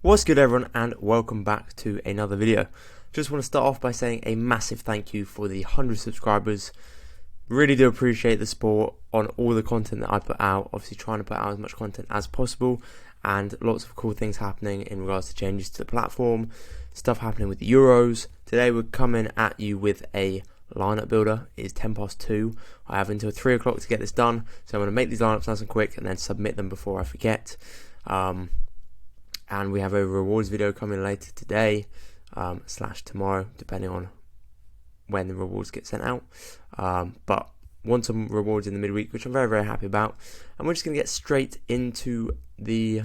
What's good, everyone, and welcome back to another video. Just want to start off by saying a massive thank you for the 100 subscribers. Really do appreciate the support on all the content that I put out. Obviously trying to put out as much content as possible, and lots of cool things happening in regards to changes to the platform, stuff happening with the Euros. Today we're coming at you with a lineup builder. It is 10 past 2. I have until 3 o'clock to get this done, so I'm going to make these lineups nice and quick and then submit them before I forget. And we have a rewards video coming later today / tomorrow, depending on when the rewards get sent out. But want some rewards in the midweek, which I'm very, very happy about. And we're just going to get straight into the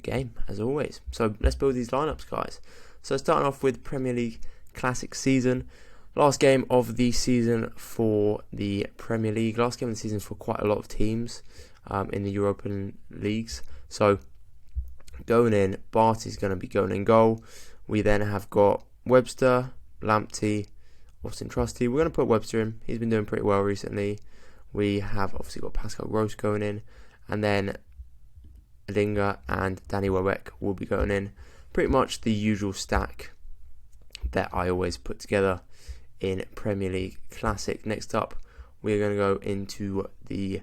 game, as always. So let's build these lineups, guys. So starting off with Premier League Classic season. Last game of the season for the Premier League. Last game of the season for quite a lot of teams in the European leagues. So going in, Barty's going to be going in goal. We then have got Webster, Lamptey, Austin Trusty. We're going to put Webster in. He's been doing pretty well recently. We have obviously got Pascal Gross going in. And then Adinga and Danny Welbeck will be going in. Pretty much the usual stack that I always put together in Premier League Classic. Next up, we're going to go into the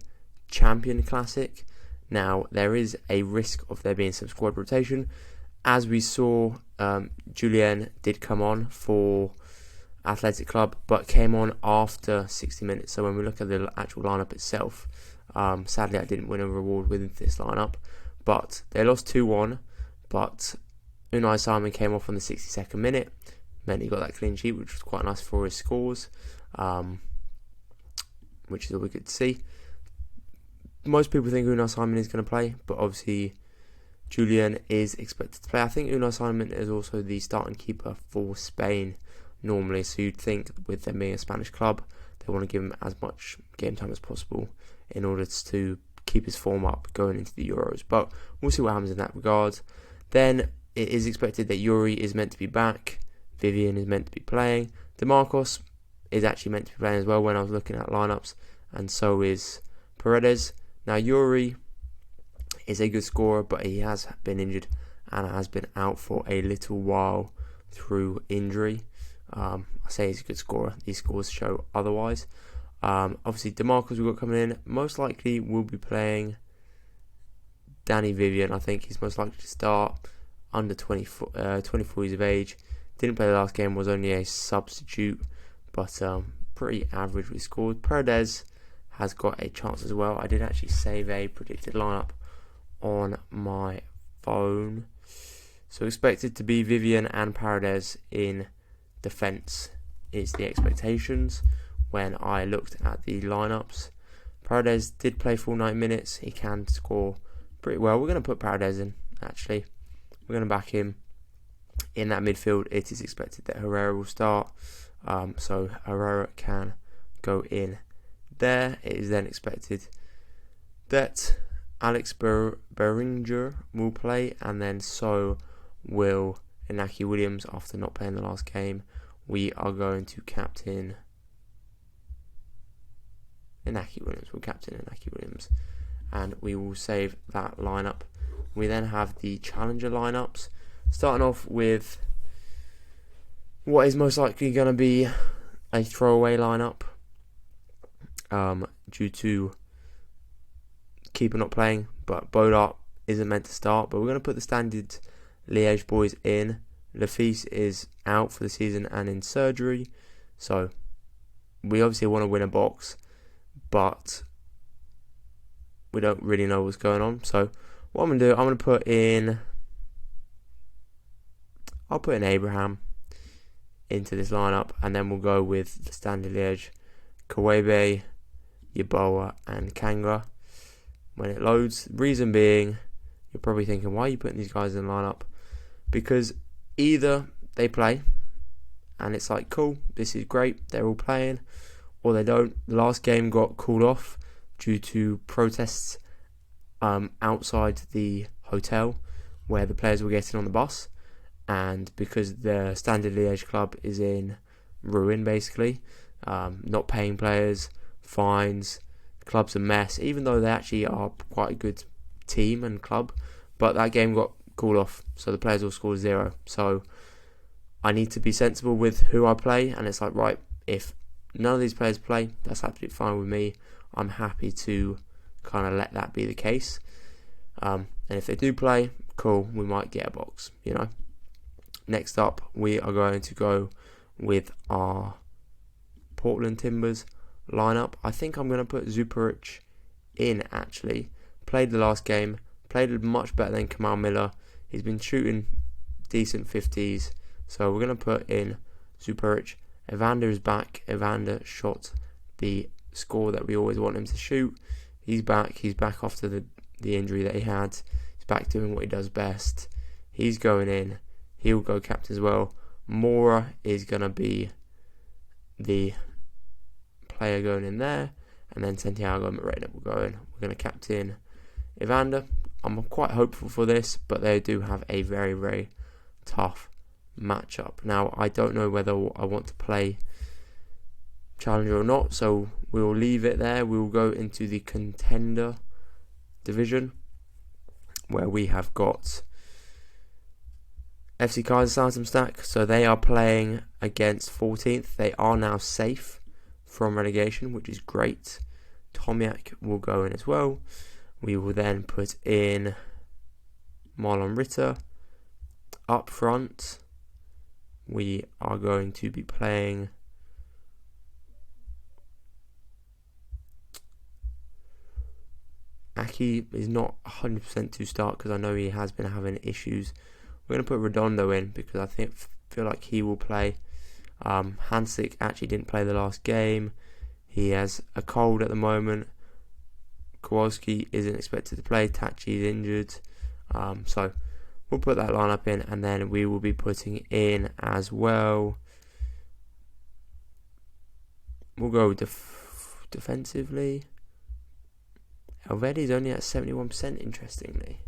Champion Classic. Now, there is a risk of there being some squad rotation. As we saw, Julien did come on for Athletic Club, but came on after 60 minutes. So when we look at the actual lineup itself, sadly I didn't win a reward with this lineup. But they lost 2-1, but Unai Simon came off on the 62nd minute. Meant he got that clean sheet, which was quite nice for his scores, which is all we could see. Most people think Unai Simon is going to play, but obviously Julien is expected to play. I think Unai Simon is also the starting keeper for Spain normally, so you'd think with them being a Spanish club, they want to give him as much game time as possible in order to keep his form up going into the Euros. But we'll see what happens in that regard. Then it is expected that Yuri is meant to be back. Vivian is meant to be playing. DeMarcos is actually meant to be playing as well when I was looking at lineups, and so is Paredes. Now, Yuri is a good scorer, but he has been injured and has been out for a little while through injury. I say he's a good scorer. These scores show otherwise. Obviously, DeMarcos we've got coming in. Most likely will be playing Danny Vivian. I think he's most likely to start under 24 years of age. Didn't play the last game, was only a substitute, but pretty average with scores. Paredes has got a chance as well. I did actually save a predicted lineup on my phone. So expected to be Vivian and Paredes in defence is the expectations when I looked at the lineups. Paredes did play full 90 minutes. He can score pretty well. We're going to put Paredes in, actually. We're going to back him. In that midfield, it is expected that Herrera will start. So Herrera can go in there. It is then expected that Alex Beringer will play, and then so will Inaki Williams after not playing the last game. We are going to captain Inaki Williams. We'll captain Inaki Williams, and we will save that lineup. We then have the challenger lineups, starting off with what is most likely going to be a throwaway lineup. Due to keeper not playing, but Bodart isn't meant to start. But we're going to put the standard Liège boys in. Lafise is out for the season and in surgery, so we obviously want to win a box, but we don't really know what's going on. So what I'm going to do, I'm going to put in, I'll put in Abraham into this lineup, and then we'll go with the standard Liège, Kawebe, Yeboah and Kanga when it loads. Reason being, you're probably thinking, why are you putting these guys in the lineup? Because either they play and it's like, cool, this is great, they're all playing, or they don't. The last game got called off due to protests outside the hotel where the players were getting on the bus, and because the Standard Liège club is in ruin basically, not paying players, fines, the club's a mess, even though they actually are quite a good team and club. But that game got call off, so the players will score 0. So I need to be sensible with who I play, and it's like, right, if none of these players play, that's absolutely fine with me. I'm happy to kind of let that be the case. And if they do play, cool, we might get a box, you know. Next up, we are going to go with our Portland Timbers lineup. I think I'm going to put Zuparic in, actually. Played the last game, played much better than Kamal Miller. He's been shooting decent 50s, so we're going to put in Zuparic. Evander is back. Evander shot the score that we always want him to shoot. He's back after the injury that he had. He's back doing what he does best. He's going in. He'll go captain as well. Mora is going to be the player going in there, and then Santiago Moreno will go in. We're going to captain Evander. I'm quite hopeful for this, but they do have a very, very tough matchup. Now, I don't know whether I want to play Challenger or not, so we'll leave it there. We will go into the Contender division, where we have got FC Kaiserslautern stack. So they are playing against 14th. They are now safe from relegation, which is great. Tomiak will go in as well. We will then put in Marlon Ritter up front. We are going to be playing Aki is not 100% to start because I know he has been having issues. We're going to put Redondo in because I feel like he will play. Hansik actually didn't play the last game. He has a cold at the moment. Kowalski isn't expected to play. Tachi is injured. So we'll put that lineup in, and then we will be putting in as well. We'll go defensively. Alvedi's only at 71%, interestingly.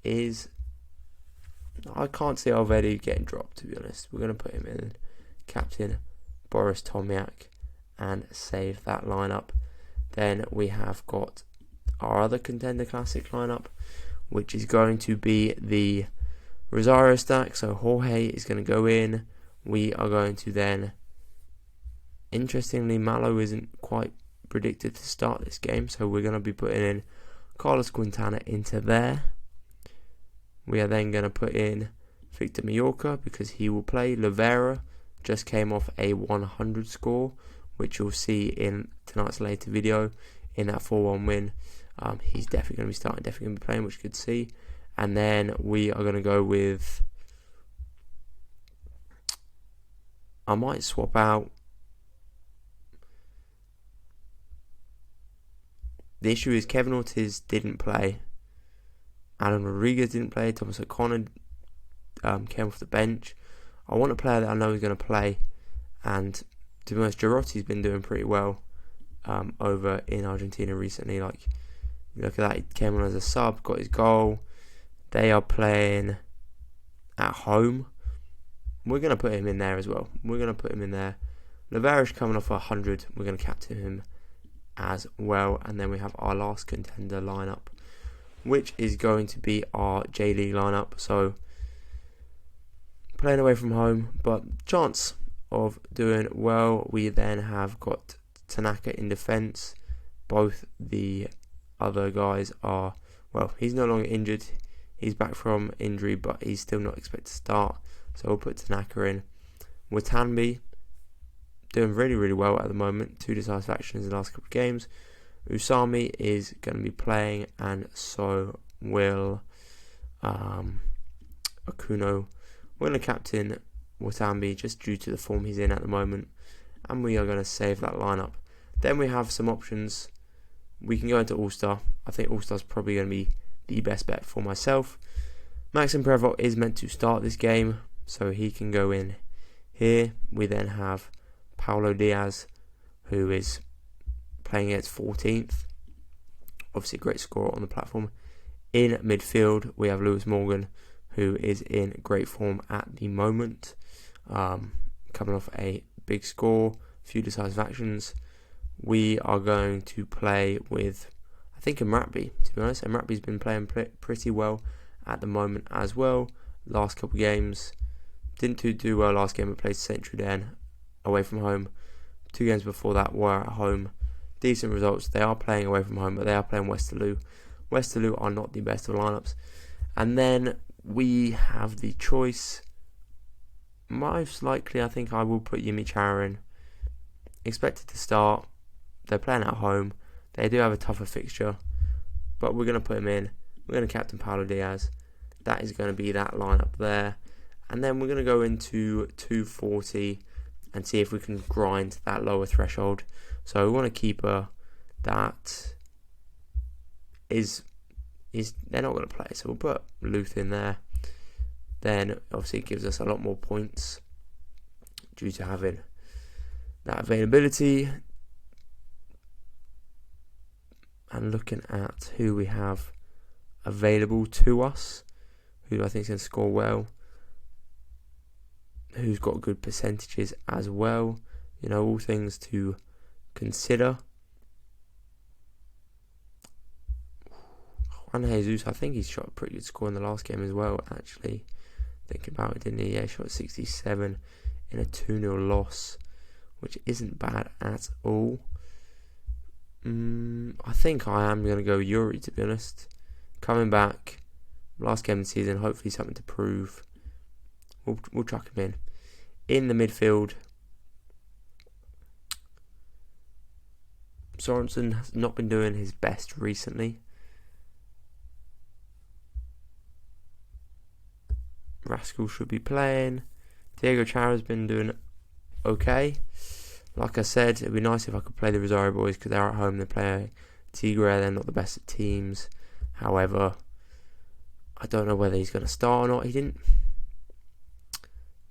I can't see Alvedi getting dropped, to be honest. We're going to put him in captain Boris Tomiak and save that lineup. Then we have got our other Contender Classic lineup, which is going to be the Rosario stack. So Jorge is going to go in. We are going to then, interestingly, Malo isn't quite predicted to start this game, so we're going to be putting in Carlos Quintana into there. We are then going to put in Victor Mallorca because he will play. Lovera just came off a 100 score, which you'll see in tonight's later video in that 4-1 win. He's definitely going to be starting, definitely going to be playing, which you could see. And then we are going to go with, I might swap out. The issue is Kevin Ortiz didn't play. Alan Rodriguez didn't play. Thomas O'Connor came off the bench. I want a player that I know is going to play. And to be honest, Girotti's been doing pretty well over in Argentina recently. Like, you look at that, he came on as a sub, got his goal. They are playing at home. We're going to put him in there as well. We're going to put him in there. Lavarish coming off 100. We're going to captain him as well. And then we have our last Contender lineup, which is going to be our J-League lineup. So playing away from home, but chance of doing well. We then have got Tanaka in defence. Both the other guys are, well, he's no longer injured. He's back from injury, but he's still not expected to start. So we'll put Tanaka in. Watanbe doing really, really well at the moment. 2 decisive actions in the last couple of games. Usami is going to be playing, and so will Okuno. We're going to captain Watambi just due to the form he's in at the moment, and we are going to save that lineup. Then we have some options. We can go into All-Star. I think All-Star is probably going to be the best bet for myself. Maxim Prevot is meant to start this game, so he can go in here. We then have Paulo Diaz, who is playing against 14th. Obviously a great scorer on the platform. In midfield, we have Lewis Morgan, who is in great form at the moment. Coming off a big score, a few decisive actions. We are going to play with, I think, Mratby, to be honest. Mratby's been playing pretty well at the moment as well. Last couple games, didn't do well last game, but played Century Den away from home. 2 games before that were at home. Decent results. They are playing away from home, but they are playing Westerlo. Westerlo are not the best of lineups. And then we have the choice. Most likely, I think I will put Yimi Chara in. Expected to start. They're playing at home. They do have a tougher fixture, but we're going to put him in. We're going to captain Paulo Diaz. That is going to be that lineup there. And then we're going to go into 240 and see if we can grind that lower threshold. So we want a keeper that is they're not going to play. So we'll put Luth in there. Then obviously it gives us a lot more points due to having that availability. And looking at who we have available to us, who I think is going to score well, who's got good percentages as well, all things to consider. Juan Jesus, I think he shot a pretty good score in the last game as well, actually. Thinking about it, didn't he? Yeah, he shot 67 in a 2-0 loss, which isn't bad at all. I think I am going to go Yuri, to be honest. Coming back, last game of the season, hopefully something to prove. We'll chuck him in. In the midfield, Sorensen has not been doing his best recently. Rascal should be playing. Diego Chara's been doing okay. Like I said, it'd be nice if I could play the Rosario boys because they're at home. They play Tigre. They're not the best at teams. However, I don't know whether he's going to start or not. He didn't.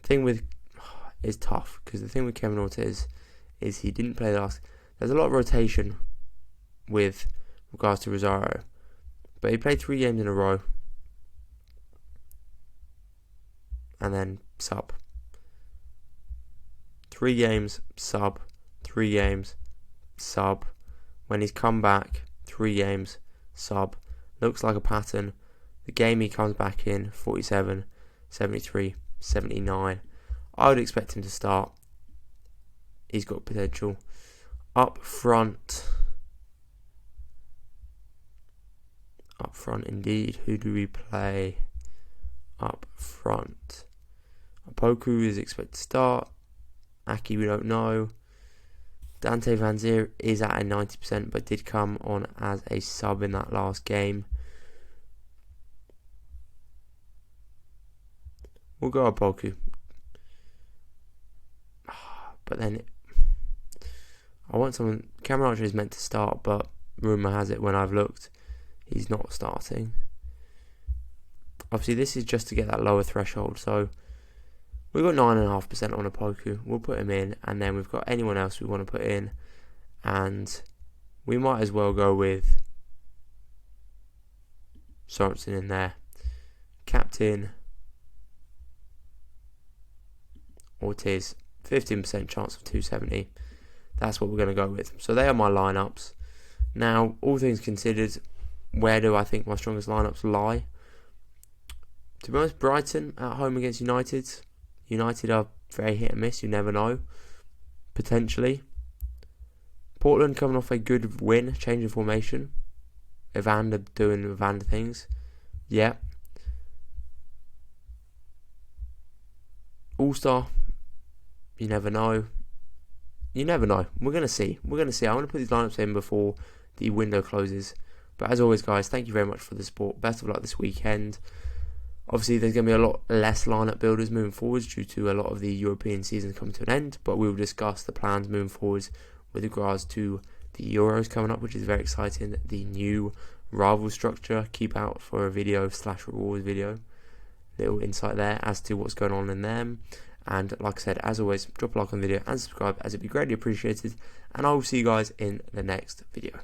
Thing with is tough because the thing with Kevin Ortiz is he didn't play the last. There's a lot of rotation with regards to Rosario, but he played 3 games in a row and then sub. 3 games, sub. 3 games, sub. When he's come back, 3 games, sub. Looks like a pattern. The game he comes back in, 47, 73, 79. I would expect him to start. He's got potential. Up front. Up front indeed. Who do we play up front? Opoku is expected to start. Aki, we don't know. Dante Van Zier is at a 90%, but did come on as a sub in that last game. We'll go Opoku. But then I want someone. Cameron Archer is meant to start, but rumour has it when I've looked, he's not starting. Obviously, this is just to get that lower threshold, so we've got 9.5% on Opoku. We'll put him in, and then we've got anyone else we want to put in, and we might as well go with Sorensen in there. Captain Ortiz, 15% chance of 270. That's what we're going to go with. So they are my lineups. Now, all things considered, where do I think my strongest lineups lie? To be honest, Brighton at home against United. United are very hit and miss. You never know. Potentially. Portland coming off a good win, change of formation. Evander doing Evander things. Yeah. All-Star. You never know. You never know. We're going to see. I want to put these lineups in before the window closes. But as always, guys, thank you very much for the support. Best of luck this weekend. Obviously, there's going to be a lot less lineup builders moving forwards due to a lot of the European seasons coming to an end. But we will discuss the plans moving forwards with regards to the Euros coming up, which is very exciting. The new rival structure. Keep out for a video/rewards video. Little insight there as to what's going on in them. And like I said, as always, drop a like on the video and subscribe as it'd be greatly appreciated. And I will see you guys in the next video.